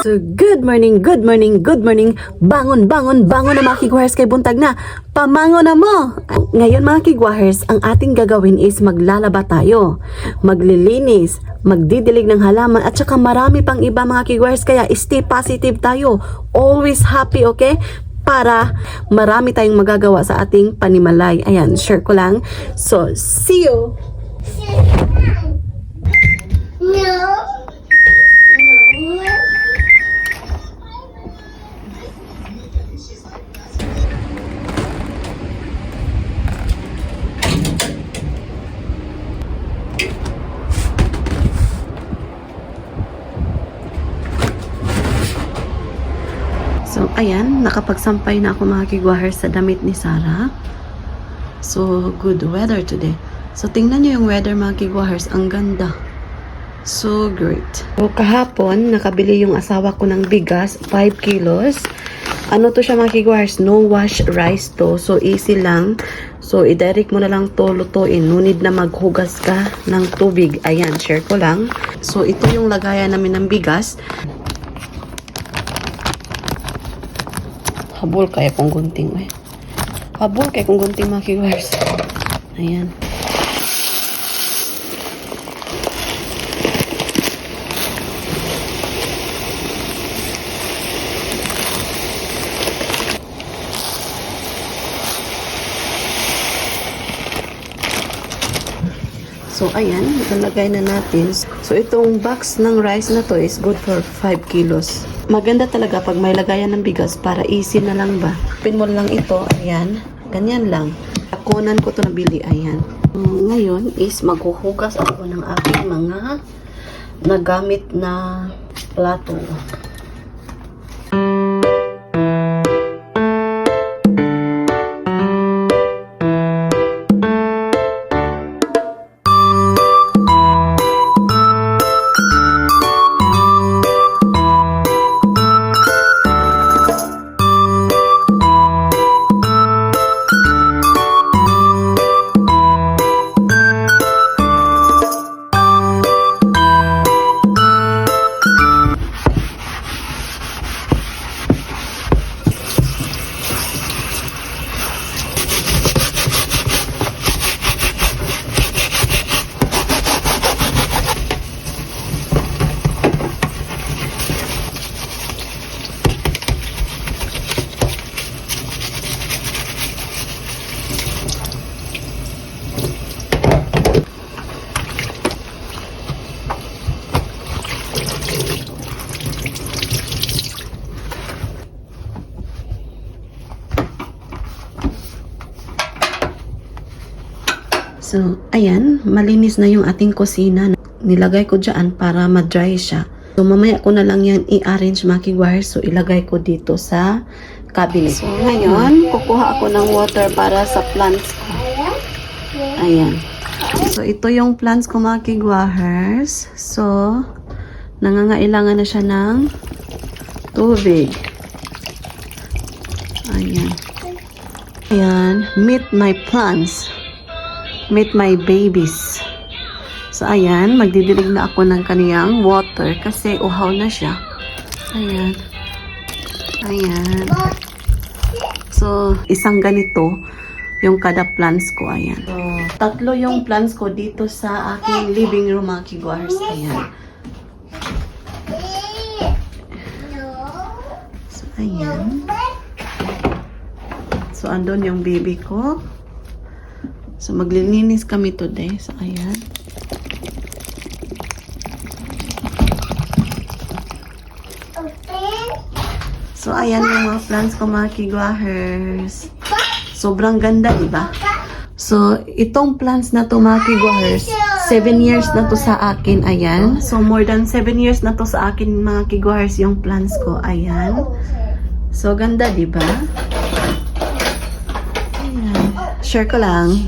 So, good morning, good morning, good morning. Bangon, bangon, bangon na mga kigwahers kay buntag na. Pamango na mo. Ngayon mga kigwahers, ang ating gagawin is maglalaba tayo. Maglilinis, magdidilig ng halaman at saka marami pang iba mga kigwahers. Kaya stay positive tayo. Always happy, okay? Para marami tayong magagawa sa ating panimalay. Ayan, share ko lang. So, see you! No. So, ayan, nakapagsampay na ako mga kigwahers sa damit ni Sarah. So, good weather today. So, tingnan nyo yung weather mga kigwahers. Ang ganda. So, great. So, kahapon, nakabili yung asawa ko ng bigas, 5 kilos. Ano to siya mga kigwahers? No wash rice to. So, easy lang. So, i-direct mo na lang to lutuin. No need na maghugas ka ng tubig. Ayan, share ko lang. So, ito yung lagayan namin ng bigas. Habol kaya kung gunting eh. Habol kaya kung gunting mga kigwahers. Ayan. So, ayan, ilalagay na natin. So, itong box ng rice na to is good for 5 kilos. Maganda talaga pag may lagayan ng bigas para easy na lang ba. Pin mo lang ito, ayan. Ganyan lang. Akunan ko to nabili, ayan. Ngayon is maghuhugas ako ng aking mga nagamit na plato. So, ayan, malinis na yung ating kusina. Nilagay ko dyan para ma-dry siya. So, mamaya ko na lang yan i-arrange mga kigwahers. So, ilagay ko dito sa cabinet. So, ngayon, kukuha ako ng water para sa plants ko. Ayan. So, ito yung plants ko mga kigwahers. So, nangangailangan na siya ng tubig. Ayan. Ayan, meet my plants. Meet my babies. So, ayan, magdidilig na ako ng kaniyang water kasi uhaw na siya. Ayan. Ayan. So, isang ganito yung kada plants ko. Ayan. So, tatlo yung plants ko dito sa aking living room, mga kigwahers. Ayan. So, ayan. So, andun yung baby ko. So, maglilinis kami today. So, ayan. So, ayan yung mga plants ko, mga kigwahers. Sobrang ganda, diba? So, itong plants na to, mga kigwahers, 7 years na to sa akin. Ayan. So, more than 7 years na to sa akin, mga kigwahers, yung plants ko. Ayan. So, ganda, diba? Ayan. Share ko lang.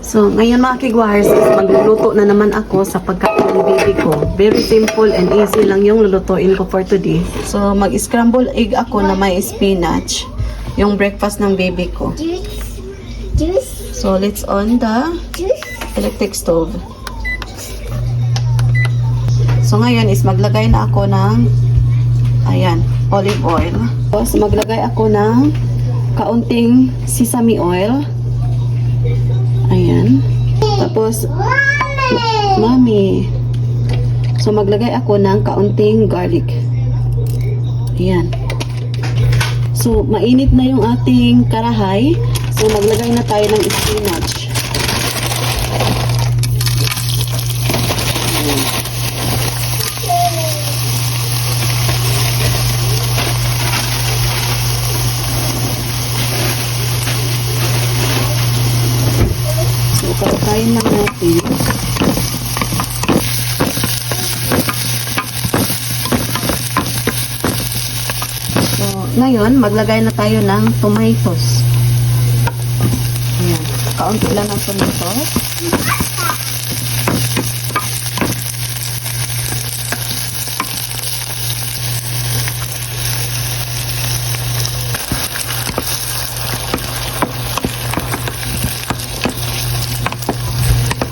So, ngayon mga kigwahers, is magluluto na naman ako sa pagkain ng baby ko. Very simple and easy lang yung lulutuin ko for today. So, mag-scramble egg ako na may spinach. Yung breakfast ng baby ko. Juice. So, let's on the Juice. electric stove. So, ngayon is maglagay na ako ng, ayan, olive oil. Tapos, maglagay ako ng kaunting sesame oil. Ayan. Tapos, mami. So, maglagay ako ng kaunting garlic. Ayan. So, mainit na yung ating karahay. So, maglagay na tayo ng spinach. Ayan. So, pagkain lang natin. So, ngayon, maglagay na tayo ng tomatoes. Ayan. Kaunti lang ng tomatoes.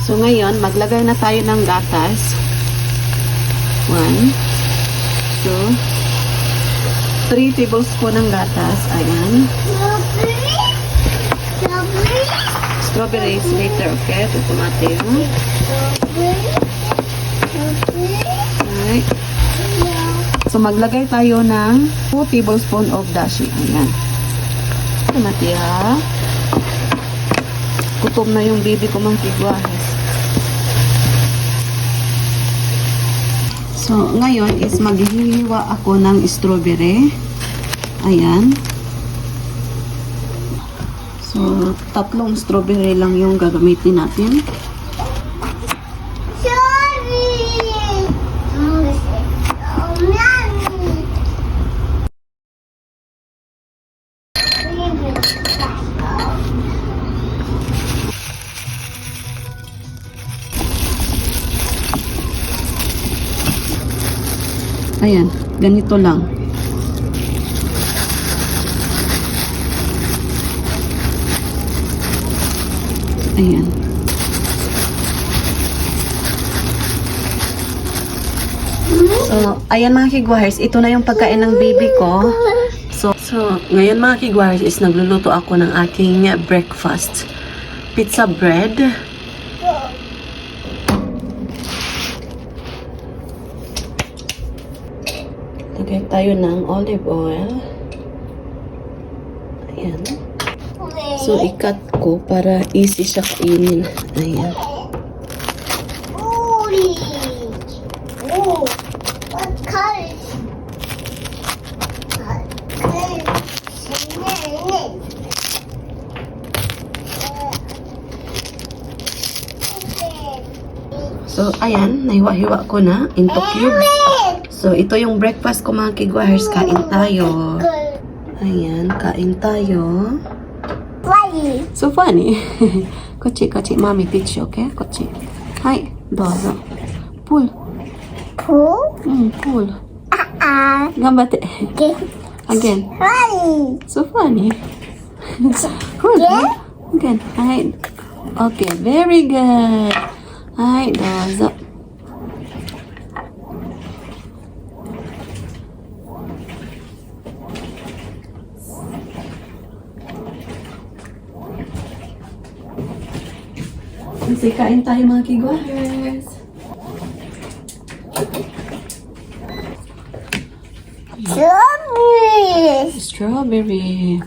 So, ngayon, maglagay na tayo ng gatas. 1, 2, 3 tablespoon ng gatas. Ayan. Strawberries later, okay? Ito natin. Alright. So, maglagay tayo ng 2 tablespoon of dashi. Ayan. Ito natin, ha? Gutom na yung baby ko mang kigwahas. So, ngayon is maghihiwa ako ng strawberry. Ayan. So, 3 strawberry lang yung gagamitin natin. Ayan, ganito lang. Ayan. So, ayan mga kigwahers, ito na yung pagkain ng baby ko. So ngayon mga kigwahers is nagluluto ako ng aking breakfast. Pizza bread. Lagay tayo ng olive oil. Ayan. So, ikat ko para easy siya kainin. Ayan. Oh, what color? So, ayan. Nahiwa-hiwa ko na into cubes. So, ito yung breakfast ko mga kigwahers. Kain tayo. Ayan, kain tayo. So funny. Kochi, kochi. Mommy teach you, okay? Kochi. Hai, dozo. Pull. Pull. Gambate. Again. So funny. Good. Again. Hai. Okay, very good. Hai, dozo. Kasi kain tayo mga kigwahers. Strawberry.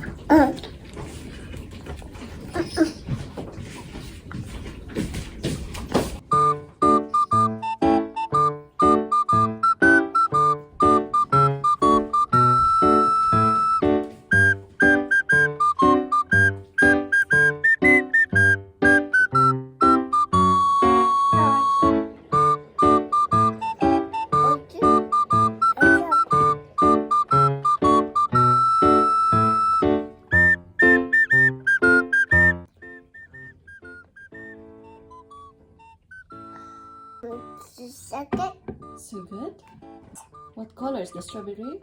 Second. So good. What color is the strawberry?